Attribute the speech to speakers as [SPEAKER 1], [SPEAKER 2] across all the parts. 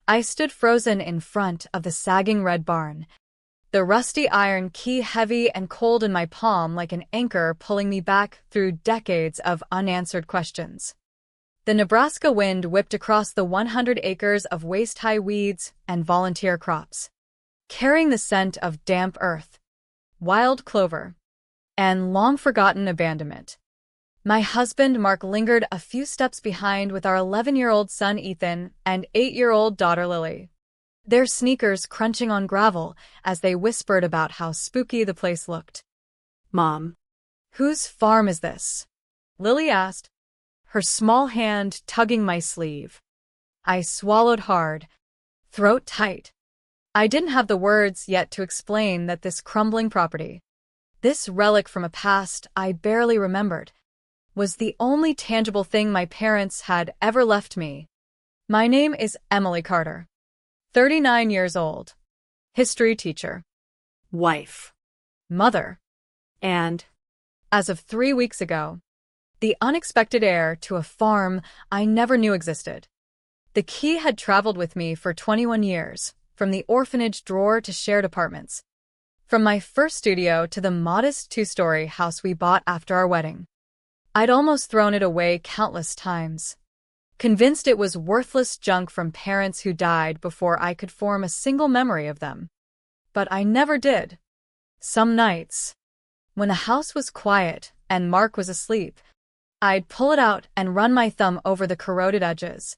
[SPEAKER 1] I stood frozen in front of the sagging red barn, the rusty iron key heavy and cold in my palm like an anchor pulling me back through decades of unanswered questions. The Nebraska wind whipped across the 100 acres of waist-high weeds and volunteer crops, carrying the scent of damp earth, wild clover, and long-forgotten abandonment. My husband, Mark, lingered a few steps behind with our 11-year-old son, Ethan, and 8-year-old daughter, Lily, their sneakers crunching on gravel as they whispered about how spooky the place looked.
[SPEAKER 2] Mom.
[SPEAKER 1] "Whose farm is this?" Lily asked, her small hand tugging my sleeve. I swallowed hard, throat tight. I didn't have the words yet to explain that this crumbling property, this relic from a past I barely remembered, was the only tangible thing my parents had ever left me. My name is Emily Carter, 39 years old, history teacher,
[SPEAKER 2] Wife.
[SPEAKER 1] mother,
[SPEAKER 2] And
[SPEAKER 1] as of 3 weeks ago, the unexpected heir to a farm I never knew existed. The key had traveled with me for 21 years, from the orphanage drawer to shared apartments, from my first studio to the modest 2-story house we bought after our wedding. I'd almost thrown it away countless times, convinced it was worthless junk from parents who died before I could form a single memory of them. But I never did. Some nights, when the house was quiet and Mark was asleep, I'd pull it out and run my thumb over the corroded edges,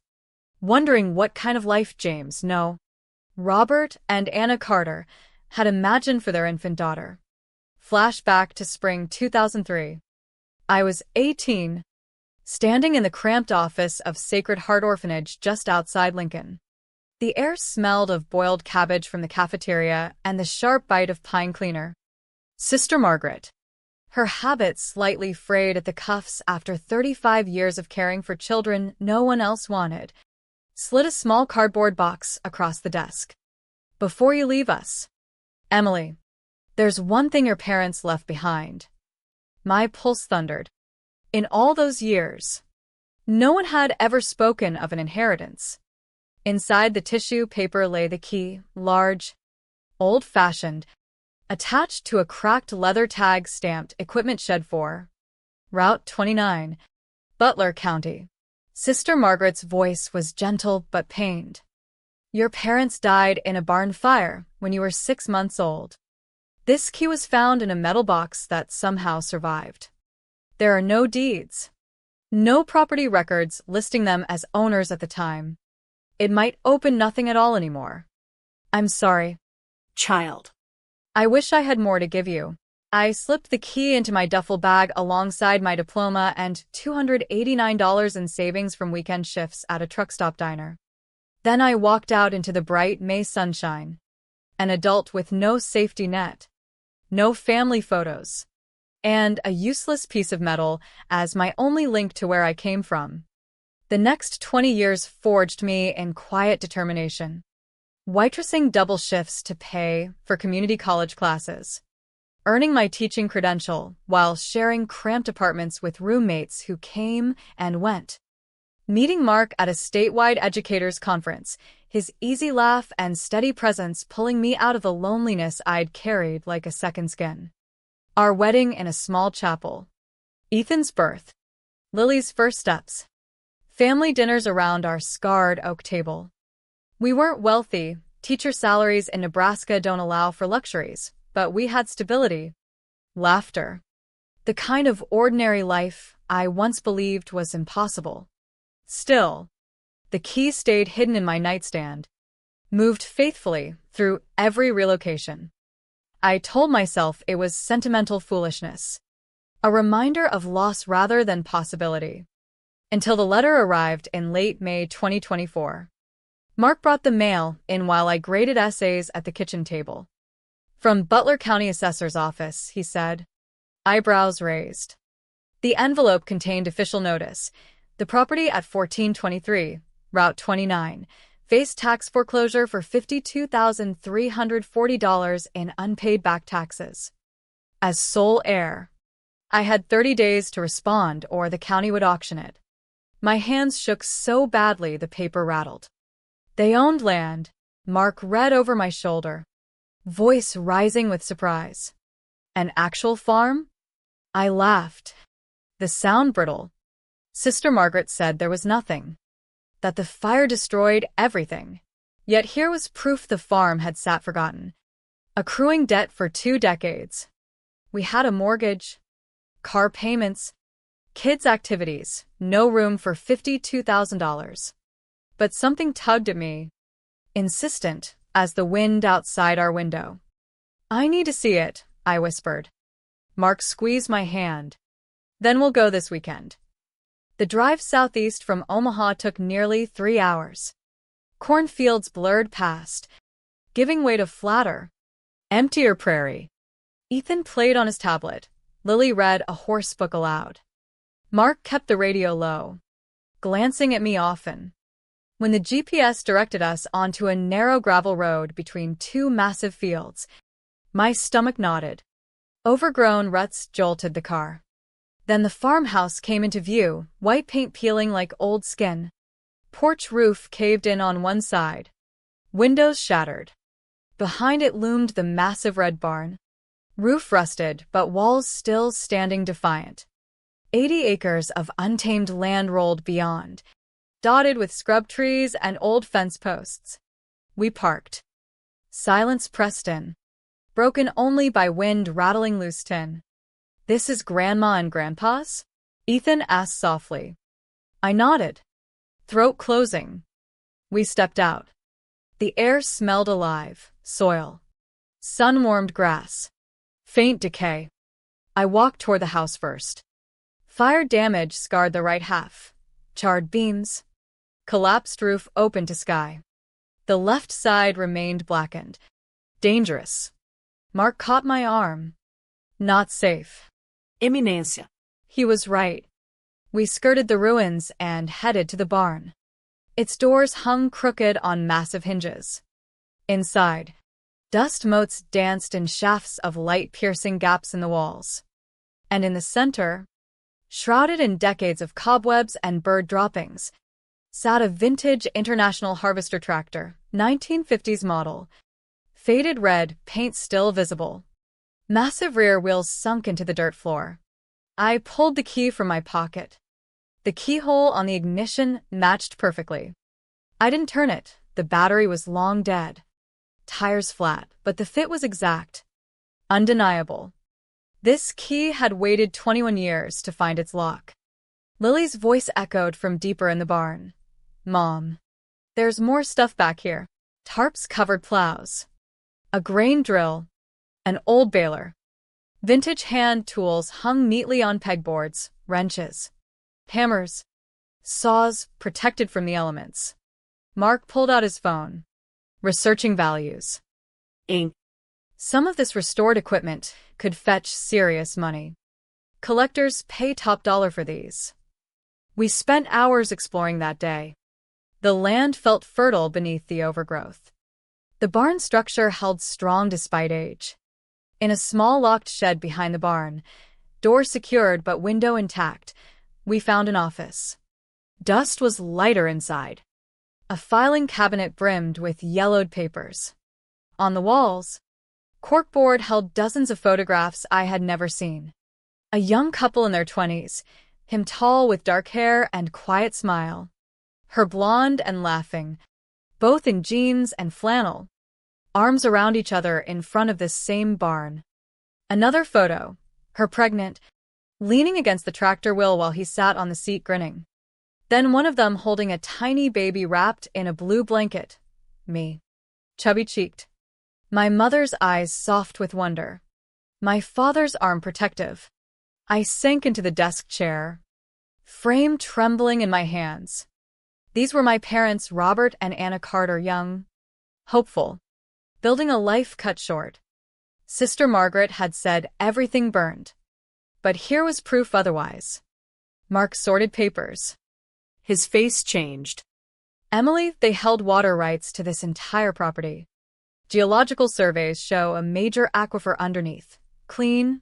[SPEAKER 1] wondering what kind of life James, no, Robert and Anna Carter, had imagined for their infant daughter. Flashback to spring 2003. I was 18, standing in the cramped office of Sacred Heart Orphanage just outside Lincoln. The air smelled of boiled cabbage from the cafeteria and the sharp bite of pine cleaner. Sister Margaret, her habits slightly frayed at the cuffs after 35 years of caring for children no one else wanted, slid a small cardboard box across the desk. "Before you leave us, Emily, there's one thing your parents left behind." My pulse thundered. In all those years, no one had ever spoken of an inheritance. Inside the tissue paper lay the key, large, old-fashioned, attached to a cracked leather tag stamped Equipment Shed 4, Route 29, Butler County. Sister Margaret's voice was gentle but pained. "Your parents died in a barn fire when you were 6 months old. This key was found in a metal box that somehow survived. There are no deeds, no property records listing them as owners at the time. It might open nothing at all anymore. I'm sorry,
[SPEAKER 2] child.
[SPEAKER 1] I wish I had more to give you." I slipped the key into my duffel bag alongside my diploma and $289 in savings from weekend shifts at a truck stop diner. Then I walked out into the bright May sunshine, an adult with no safety net, no family photos, and a useless piece of metal as my only link to where I came from. The next 20 years forged me in quiet determination, waitressing double shifts to pay for community college classes, earning my teaching credential while sharing cramped apartments with roommates who came and went, meeting Mark at a statewide educators conference, his easy laugh and steady presence pulling me out of the loneliness I'd carried like a second skin. Our wedding in a small chapel, Ethan's birth, Lily's first steps, family dinners around our scarred oak table. We weren't wealthy. Teacher salaries in Nebraska don't allow for luxuries, but we had stability, laughter, the kind of ordinary life I once believed was impossible. Still, the key stayed hidden in my nightstand, moved faithfully through every relocation. I told myself it was sentimental foolishness, a reminder of loss rather than possibility, until the letter arrived in late May 2024. Mark brought the mail in while I graded essays at the kitchen table. "From Butler County Assessor's Office," he said, eyebrows raised. The envelope contained official notice. The property at 1423, Route 29, faced tax foreclosure for $52,340 in unpaid back taxes. As sole heir, I had 30 days to respond or the county would auction it. My hands shook so badly the paper rattled. They owned land. Mark read over my shoulder, voice rising with surprise. An actual farm? I laughed. The sound brittle. Sister Margaret said there was nothing, that the fire destroyed everything. Yet here was proof the farm had sat forgotten, accruing debt for 2 decades. We had a mortgage, car payments, kids' activities, no room for $52,000. But something tugged at me, insistent as the wind outside our window. I need to see it, I whispered. Mark squeezed my hand. Then we'll go this weekend. The drive southeast from Omaha took nearly 3 hours. Cornfields blurred past, giving way to flatter, emptier prairie. Ethan played on his tablet. Lily read a horse book aloud. Mark kept the radio low, glancing at me often. When the GPS directed us onto a narrow gravel road between 2 massive fields, my stomach knotted. Overgrown ruts jolted the car. Then the farmhouse came into view, white paint peeling like old skin. Porch roof caved in on one side. Windows shattered. Behind it loomed the massive red barn. Roof rusted, but walls still standing defiant. 80 acres of untamed land rolled beyond, dotted with scrub trees and old fence posts. We parked. Silence pressed in, broken only by wind rattling loose tin. "This is Grandma and Grandpa's?" Ethan asked softly. I nodded, throat closing. We stepped out. The air smelled alive, soil, sun-warmed grass, faint decay. I walked toward the house first. Fire damage scarred the right half. Charred beams, collapsed roof open to sky. The left side remained blackened. Dangerous. Mark caught my arm. Not safe.
[SPEAKER 2] Iminência.
[SPEAKER 1] He was right. We skirted the ruins and headed to the barn. Its doors hung crooked on massive hinges. Inside, dust motes danced in shafts of light piercing gaps in the walls. And in the center, shrouded in decades of cobwebs and bird droppings, sat a vintage International Harvester tractor, 1950s model. Faded red, paint still visible. Massive rear wheels sunk into the dirt floor. I pulled the key from my pocket. The keyhole on the ignition matched perfectly. I didn't turn it. The battery was long dead. Tires flat, but the fit was exact. Undeniable. This key had waited 21 years to find its lock. Lily's voice echoed from deeper in the barn. "Mom, there's more stuff back here." Tarps covered plows. A grain drill. An old baler. Vintage hand tools hung neatly on pegboards, wrenches, hammers, saws protected from the elements. Mark pulled out his phone. Researching values.
[SPEAKER 2] Ink.
[SPEAKER 1] Some of this restored equipment could fetch serious money. Collectors pay top dollar for these. We spent hours exploring that day. The land felt fertile beneath the overgrowth. The barn structure held strong despite age. In a small locked shed behind the barn, door secured but window intact, we found an office. Dust was lighter inside. A filing cabinet brimmed with yellowed papers. On the walls, corkboard held dozens of photographs I had never seen. A young couple in their 20s, him tall with dark hair and quiet smile. Her blonde and laughing, both in jeans and flannel, arms around each other in front of this same barn. Another photo, her pregnant, leaning against the tractor wheel while he sat on the seat grinning. Then one of them holding a tiny baby wrapped in a blue blanket. Me. Chubby-cheeked. My mother's eyes soft with wonder. My father's arm protective. I sank into the desk chair, frame trembling in my hands. These were my parents, Robert and Anna Carter, young, hopeful, building a life cut short. Sister Margaret had said everything burned. But here was proof otherwise. Mark sorted papers.
[SPEAKER 2] His face changed.
[SPEAKER 1] "Emily, they held water rights to this entire property. Geological surveys show a major aquifer underneath. Clean,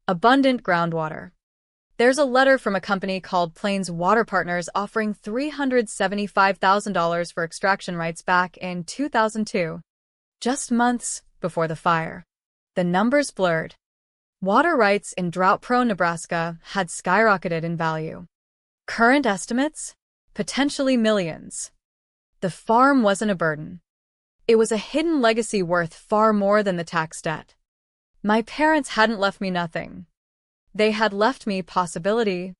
[SPEAKER 1] abundant groundwater. There's a letter from a company called Plains Water Partners offering $375,000 for extraction rights back in 2002, just months before the fire. The numbers blurred. Water rights in drought-prone Nebraska had skyrocketed in value. Current estimates? Potentially millions. The farm wasn't a burden. It was a hidden legacy worth far more than the tax debt. My parents hadn't left me nothing. They had left me possibility.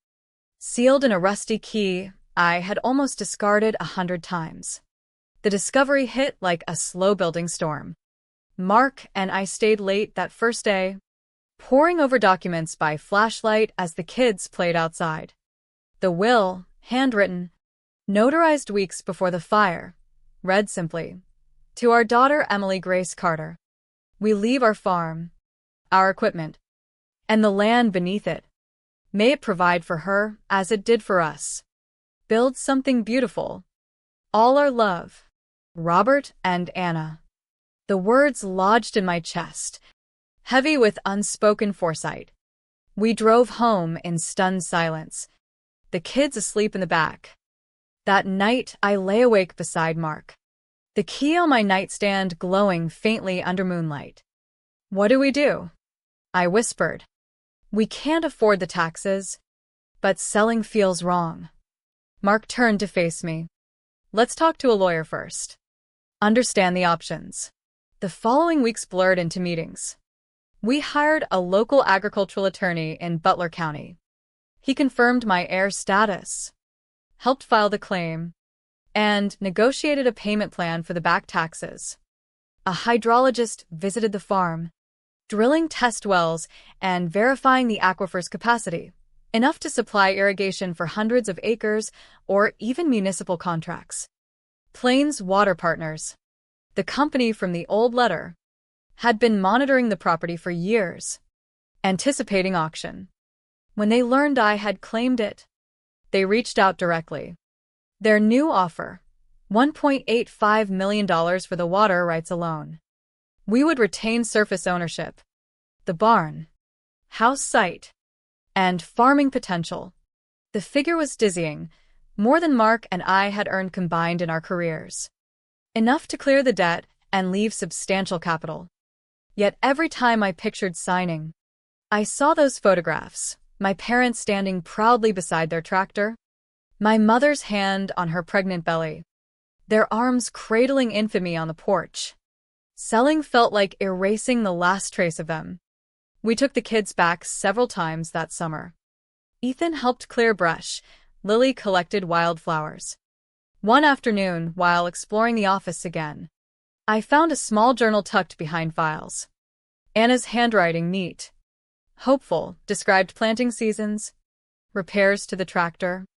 [SPEAKER 1] Sealed in a rusty key I had almost discarded 100 times. The discovery hit like a slow-building storm. Mark and I stayed late that first day, poring over documents by flashlight as the kids played outside. The will, handwritten, notarized weeks before the fire, read simply, "To our daughter Emily Grace Carter. We leave our farm, our equipment, and the land beneath it. May it provide for her as it did for us. Build something beautiful. All our love. Robert and Anna." The words lodged in my chest, heavy with unspoken foresight. We drove home in stunned silence, the kids asleep in the back. That night, I lay awake beside Mark, the key on my nightstand glowing faintly under moonlight. "What do we do?" I whispered. "We can't afford the taxes, but selling feels wrong." Mark turned to face me. "Let's talk to a lawyer first. Understand the options." The following weeks blurred into meetings. We hired a local agricultural attorney in Butler County. He confirmed my heir status, helped file the claim, and negotiated a payment plan for the back taxes. A hydrologist visited the farm, drilling test wells and verifying the aquifer's capacity, enough to supply irrigation for hundreds of acres or even municipal contracts. Plains Water Partners, the company from the old letter, had been monitoring the property for years, anticipating auction. When they learned I had claimed it, they reached out directly. Their new offer, $1.85 million for the water rights alone. We would retain surface ownership, the barn, house site, and farming potential. The figure was dizzying, more than Mark and I had earned combined in our careers. Enough to clear the debt and leave substantial capital. Yet every time I pictured signing, I saw those photographs, my parents standing proudly beside their tractor, my mother's hand on her pregnant belly, their arms cradling infamy on the porch. Selling felt like erasing the last trace of them. We took the kids back several times that summer. Ethan helped clear brush, Lily collected wildflowers. One afternoon, while exploring the office again, I found a small journal tucked behind files. Anna's handwriting neat, hopeful, described planting seasons, repairs to the tractor,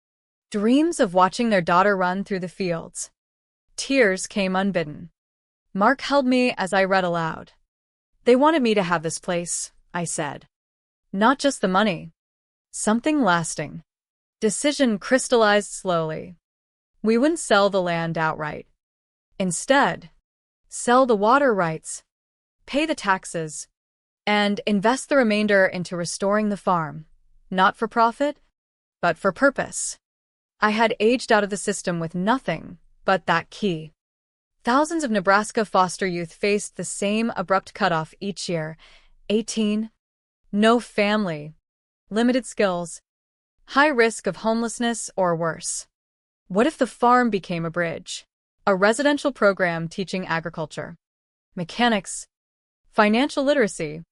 [SPEAKER 1] dreams of watching their daughter run through the fields. Tears came unbidden. Mark held me as I read aloud. "They wanted me to have this place," I said. "Not just the money. Something lasting." Decision crystallized slowly. We wouldn't sell the land outright. Instead, sell the water rights, pay the taxes, and invest the remainder into restoring the farm, not for profit, but for purpose. I had aged out of the system with nothing but that key. Thousands of Nebraska foster youth faced the same abrupt cutoff each year. 18, no family, limited skills, high risk of homelessness or worse. What if the farm became a bridge? A residential program teaching agriculture, mechanics, financial literacy,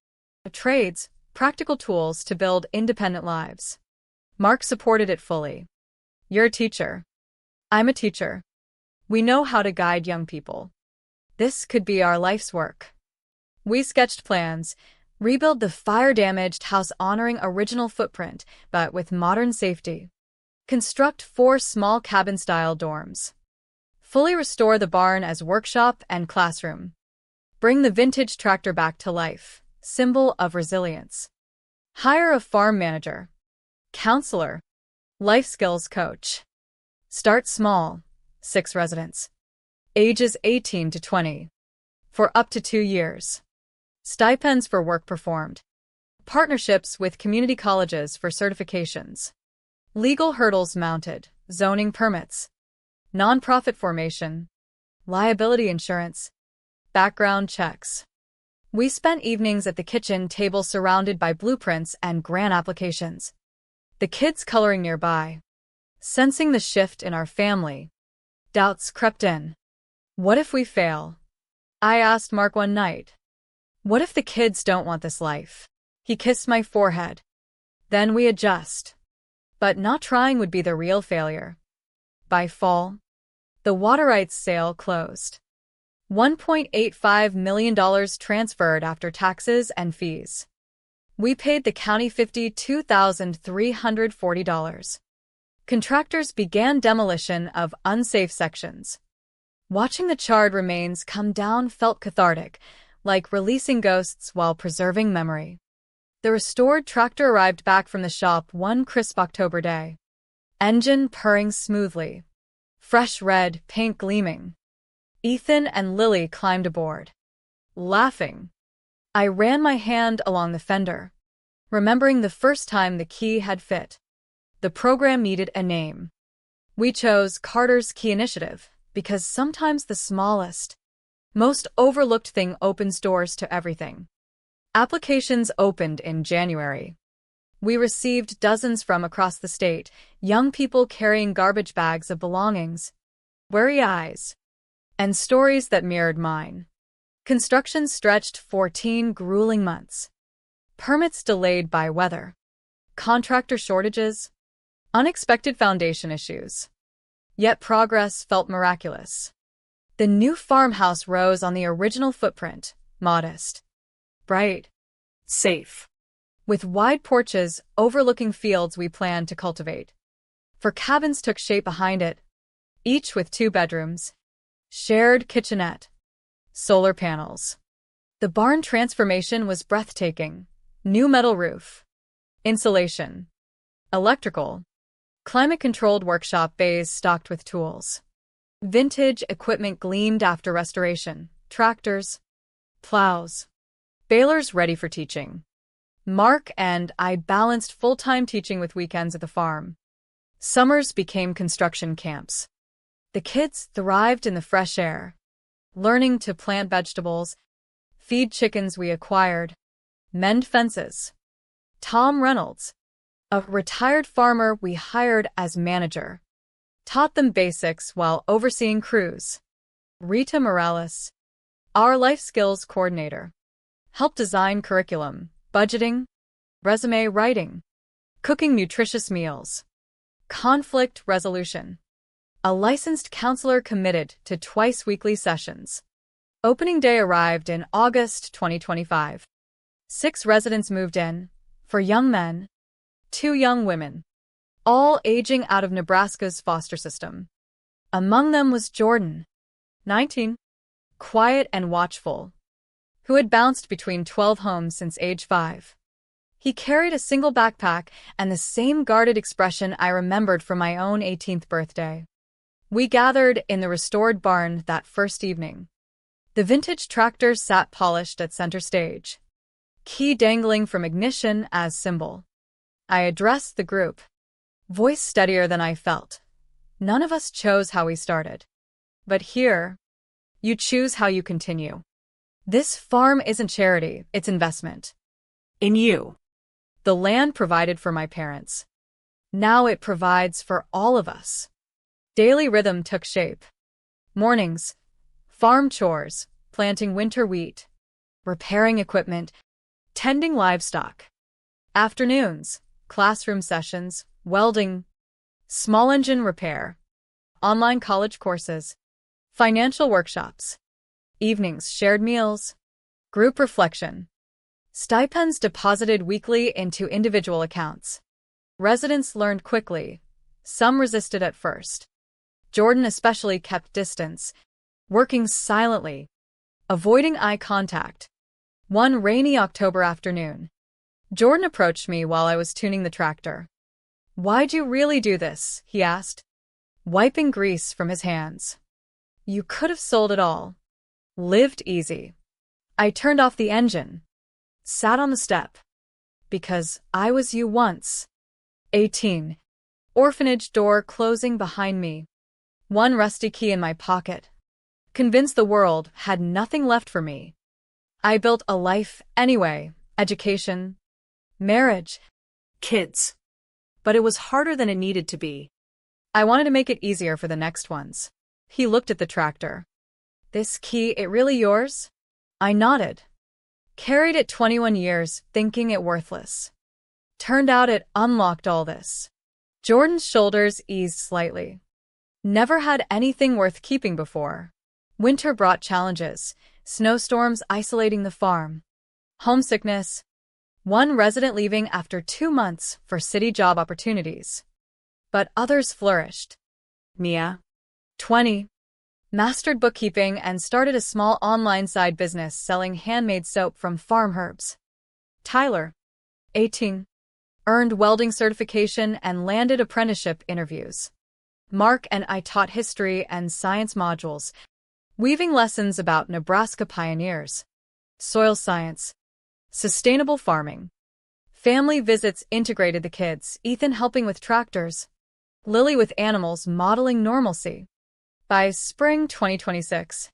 [SPEAKER 1] trades, practical tools to build independent lives. Mark supported it fully. "You're a teacher. I'm a teacher. We know how to guide young people. This could be our life's work." We sketched plans, rebuild the fire-damaged house honoring original footprint, but with modern safety. Construct 4 small cabin-style dorms. Fully restore the barn as workshop and classroom. Bring the vintage tractor back to life, symbol of resilience. Hire a farm manager, counselor, life skills coach. Start small, 6 residents. Ages 18 to 20. For up to 2 years. Stipends for work performed. Partnerships with community colleges for certifications. Legal hurdles mounted, zoning permits. Nonprofit formation. Liability insurance. Background checks. We spent evenings at the kitchen table surrounded by blueprints and grant applications. The kids coloring nearby. Sensing the shift in our family, doubts crept in. What if we fail? I asked Mark one night. What if the kids don't want this life? He kissed my forehead. Then we adjust. But not trying would be the real failure. By fall, the water rights sale closed. $1.85 million transferred after taxes and fees. We paid the county $52,340. Contractors began demolition of unsafe sections. Watching the charred remains come down felt cathartic, like releasing ghosts while preserving memory. The restored tractor arrived back from the shop one crisp October day. Engine purring smoothly. Fresh red paint gleaming. Ethan and Lily climbed aboard. Laughing. I ran my hand along the fender, remembering the first time the key had fit. The program needed a name. We chose Carter's Key Initiative because sometimes the smallest, most overlooked thing opens doors to everything. Applications opened in January. We received dozens from across the state, young people carrying garbage bags of belongings, wary eyes, and stories that mirrored mine. Construction stretched 14 grueling months. Permits delayed by weather. Contractor shortages. Unexpected foundation issues. Yet progress felt miraculous. The new farmhouse rose on the original footprint, modest, bright,
[SPEAKER 2] Safe.
[SPEAKER 1] with wide porches overlooking fields we planned to cultivate. Four cabins took shape behind it, each with 2 bedrooms, shared kitchenette, solar panels. The barn transformation was breathtaking. New metal roof, insulation, electrical, climate-controlled workshop bays stocked with tools. Vintage equipment gleamed after restoration. Tractors, plows, balers ready for teaching. Mark and I balanced full-time teaching with weekends at the farm. Summers became construction camps. The kids thrived in the fresh air, learning to plant vegetables, feed chickens we acquired, mend fences. Tom Reynolds, a retired farmer we hired as manager, taught them basics while overseeing crews. Rita Morales, our life skills coordinator, helped design curriculum, budgeting, resume writing, cooking nutritious meals, conflict resolution. A licensed counselor committed to twice-weekly sessions. Opening day arrived in August 2025. 6 residents moved in, 4 young men, 2 young women, all aging out of Nebraska's foster system. Among them was Jordan, 19, quiet and watchful, who had bounced between 12 homes since age 5. He carried a single backpack and the same guarded expression I remembered from my own 18th birthday. We gathered in the restored barn that first evening. The vintage tractor sat polished at center stage, key dangling from ignition as symbol. I addressed the group, voice steadier than I felt. None of us chose how we started. But here, you choose how you continue. This farm isn't charity, it's investment.
[SPEAKER 2] In you.
[SPEAKER 1] The land provided for my parents. Now it provides for all of us. Daily rhythm took shape. Mornings, farm chores, planting winter wheat, repairing equipment, tending livestock. Afternoons, classroom sessions, welding, small engine repair, online college courses, financial workshops. Evenings, shared meals, group reflection. Stipends deposited weekly into individual accounts. Residents learned quickly. Some resisted at first. Jordan especially kept distance, working silently, avoiding eye contact. One rainy October afternoon, Jordan approached me while I was tuning the tractor. "Why'd you really do this?" he asked, wiping grease from his hands. "You could have sold it all. Lived easy." I turned off the engine, sat on the step, because I was you once. 18. Orphanage door closing behind me. One rusty key in my pocket. Convinced the world had nothing left for me. I built a life anyway, education, marriage,
[SPEAKER 2] Kids. But it was harder than it needed to be.
[SPEAKER 1] I wanted to make it easier for the next ones. He looked at the tractor. This key, it really yours? I nodded. Carried it 21 years, thinking it worthless. Turned out it unlocked all this. Jordan's shoulders eased slightly. Never had anything worth keeping before. Winter brought challenges, snowstorms isolating the farm, homesickness, one resident leaving after 2 months for city job opportunities. But others flourished. Mia, 20, mastered bookkeeping and started a small online side business selling handmade soap from farm herbs. Tyler, 18, earned welding certification and landed apprenticeship interviews. Mark and I taught history and science modules, weaving lessons about Nebraska pioneers, soil science, sustainable farming. Family visits integrated the kids, Ethan helping with tractors, Lily with animals modeling normalcy. By spring 2026,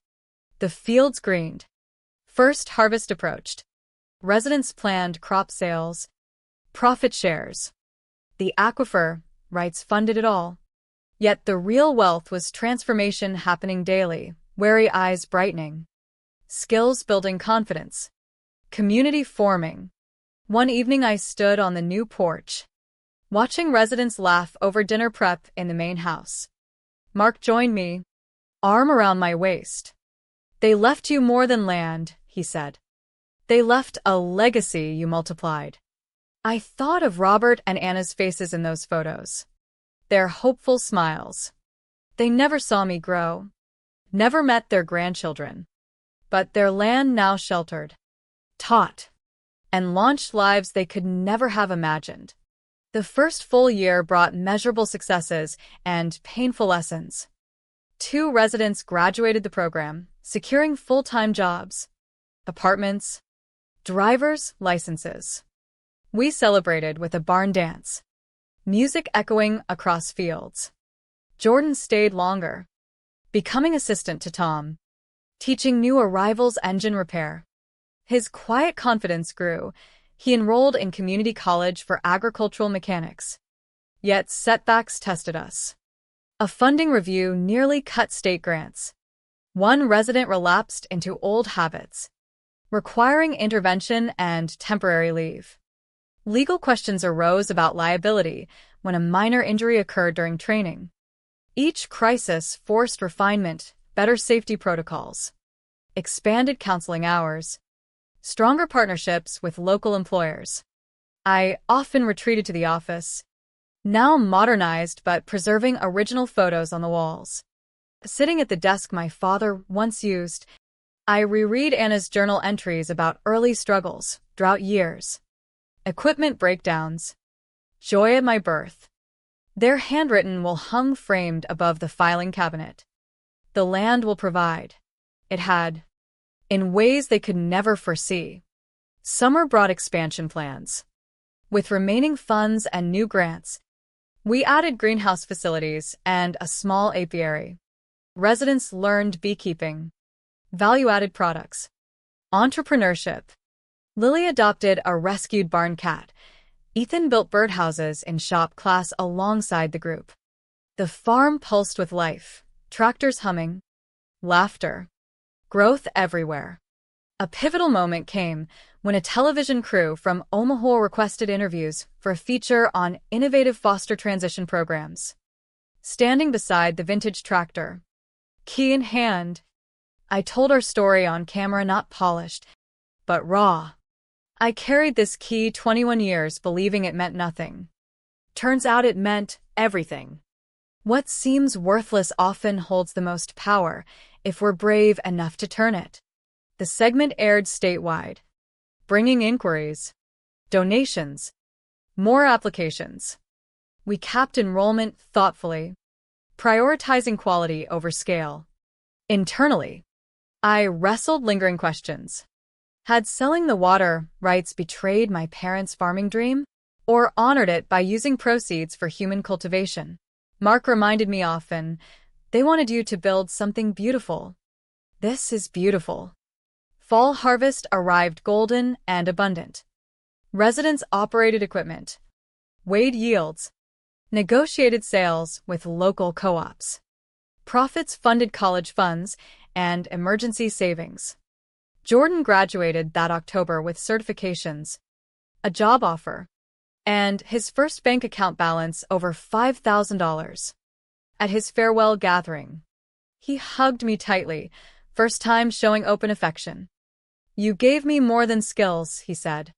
[SPEAKER 1] the fields greened. First harvest approached. Residents planned crop sales, profit shares. The aquifer rights funded it all. Yet the real wealth was transformation happening daily, wary eyes brightening, skills building confidence, community forming. One evening I stood on the new porch, watching residents laugh over dinner prep in the main house. Mark joined me, arm around my waist. They left you more than land, he said. They left a legacy you multiplied. I thought of Robert and Anna's faces in those photos. Their hopeful smiles. They never saw me grow, never met their grandchildren. But their land now sheltered, taught, and launched lives they could never have imagined. The first full year brought measurable successes and painful lessons. 2 residents graduated the program, securing full-time jobs, apartments, driver's licenses. We celebrated with a barn dance, music echoing across fields. Jordan stayed longer, becoming assistant to Tom, teaching new arrivals engine repair. His quiet confidence grew. He enrolled in community college for agricultural mechanics. Yet setbacks tested us. A funding review nearly cut state grants. One resident relapsed into old habits, requiring intervention and temporary leave. Legal questions arose about liability when a minor injury occurred during training. Each crisis forced refinement, better safety protocols, expanded counseling hours, stronger partnerships with local employers. I often retreated to the office, now modernized but preserving original photos on the walls. Sitting at the desk my father once used, I reread Anna's journal entries about early struggles, drought years, equipment breakdowns, joy at my birth. Their handwritten will hung framed above the filing cabinet. The land will provide. It had, in ways they could never foresee. Summer brought expansion plans. With remaining funds and new grants, we added greenhouse facilities and a small apiary. Residents learned beekeeping, value-added products, entrepreneurship. Lily adopted a rescued barn cat. Ethan built birdhouses in shop class alongside the group. The farm pulsed with life, tractors humming, laughter, growth everywhere. A pivotal moment came when a television crew from Omaha requested interviews for a feature on innovative foster transition programs. Standing beside the vintage tractor, key in hand, I told our story on camera, not polished, but raw. I carried this key 21 years believing it meant nothing. Turns out it meant everything. What seems worthless often holds the most power if we're brave enough to turn it. The segment aired statewide, bringing inquiries, donations, more applications. We capped enrollment thoughtfully, prioritizing quality over scale. Internally, I wrestled lingering questions. Had selling the water rights betrayed my parents' farming dream? Or honored it by using proceeds for human cultivation? Mark reminded me often, they wanted you to build something beautiful. This is beautiful. Fall harvest arrived golden and abundant. Residents operated equipment, weighed yields, negotiated sales with local co-ops. Profits funded college funds and emergency savings. Jordan graduated that October with certifications, a job offer, and his first bank account balance over $5,000. At his farewell gathering, he hugged me tightly, first time showing open affection. "You gave me more than skills," he said.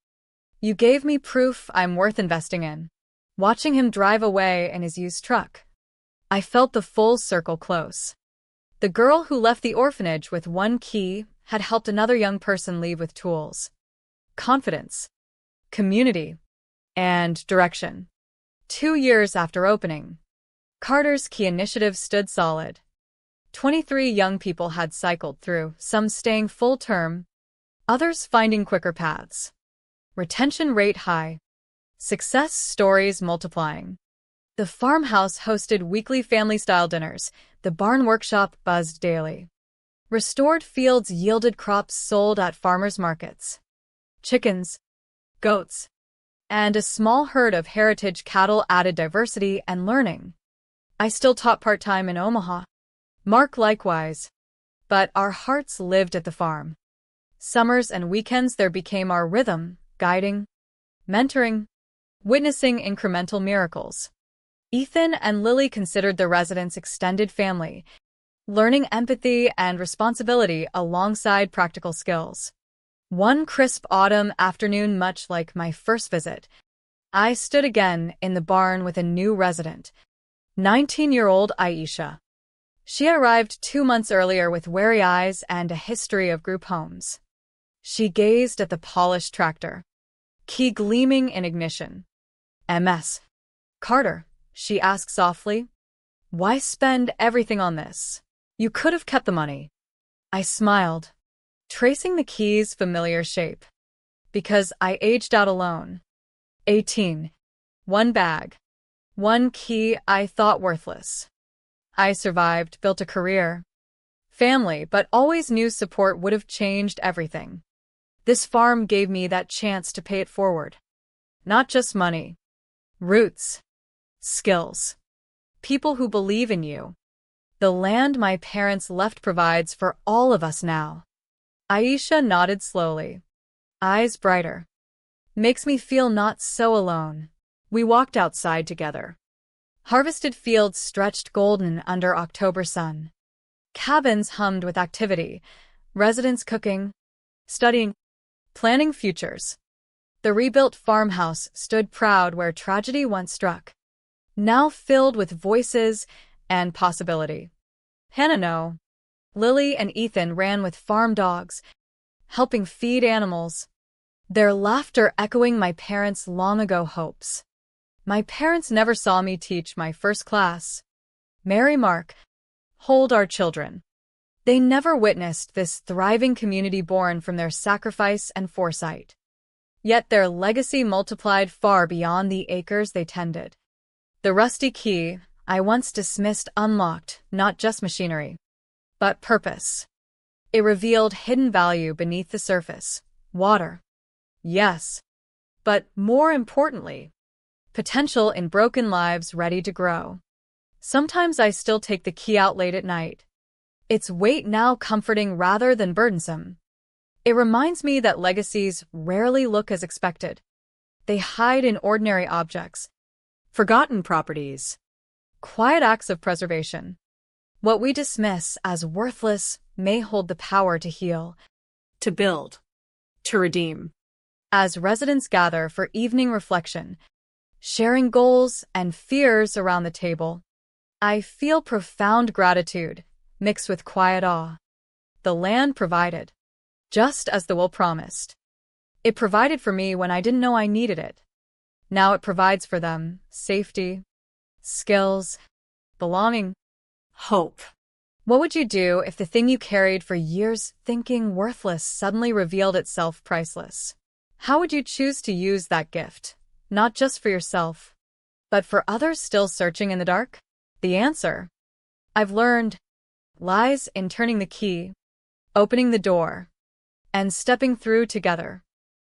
[SPEAKER 1] "You gave me proof I'm worth investing in." Watching him drive away in his used truck, I felt the full circle close. The girl who left the orphanage with one key had helped another young person leave with tools, confidence, community, and direction. 2 years after opening, Carter's Key initiative stood solid. 23 young people had cycled through, some staying full-term, others finding quicker paths. Retention rate high. Success stories multiplying. The farmhouse hosted weekly family-style dinners. The barn workshop buzzed daily. Restored fields yielded crops sold at farmers' markets. Chickens, goats, and a small herd of heritage cattle added diversity and learning. I still taught part-time in Omaha. Mark likewise. But our hearts lived at the farm. Summers and weekends there became our rhythm, guiding, mentoring, witnessing incremental miracles. Ethan and Lily considered the residents extended family, learning empathy and responsibility alongside practical skills. One crisp autumn afternoon, much like my first visit, I stood again in the barn with a new resident, 19-year-old Aisha. She arrived 2 months earlier with wary eyes and a history of group homes. She gazed at the polished tractor, key gleaming in ignition. "Ms. Carter," she asked softly, "why spend everything on this? You could have kept the money." I smiled, tracing the key's familiar shape. "Because I aged out alone. 18. One bag. One key I thought worthless. I survived, built a career, family, but always knew support would have changed everything. This farm gave me that chance to pay it forward. Not just money. Roots. Skills. People who believe in you. The land my parents left provides for all of us now." Aisha nodded slowly, eyes brighter. "Makes me feel not so alone." We walked outside together. Harvested fields stretched golden under October sun. Cabins hummed with activity, residents cooking, studying, planning futures. The rebuilt farmhouse stood proud where tragedy once struck, now filled with voices and possibility. Hannah, no. Lily and Ethan ran with farm dogs, helping feed animals, their laughter echoing my parents' long-ago hopes. My parents never saw me teach my first class, "Mary Mark, hold our children." They never witnessed this thriving community born from their sacrifice and foresight. Yet their legacy multiplied far beyond the acres they tended. The rusty key I once dismissed unlocked not just machinery, but purpose. It revealed hidden value beneath the surface. Water. Yes. But more importantly, potential in broken lives ready to grow. Sometimes I still take the key out late at night. Its weight now comforting rather than burdensome. It reminds me that legacies rarely look as expected. They hide in ordinary objects, forgotten properties, quiet acts of preservation. What we dismiss as worthless may hold the power to heal,
[SPEAKER 2] To build. To redeem.
[SPEAKER 1] As residents gather for evening reflection, sharing goals and fears around the table, I feel profound gratitude mixed with quiet awe. The land provided, just as the will promised. It provided for me when I didn't know I needed it. Now it provides for them safety, skills, belonging,
[SPEAKER 2] Hope.
[SPEAKER 1] What would you do if the thing you carried for years thinking worthless suddenly revealed itself priceless? How would you choose to use that gift? Not just for yourself, but for others still searching in the dark? The answer, I've learned, lies in turning the key, opening the door, and stepping through together.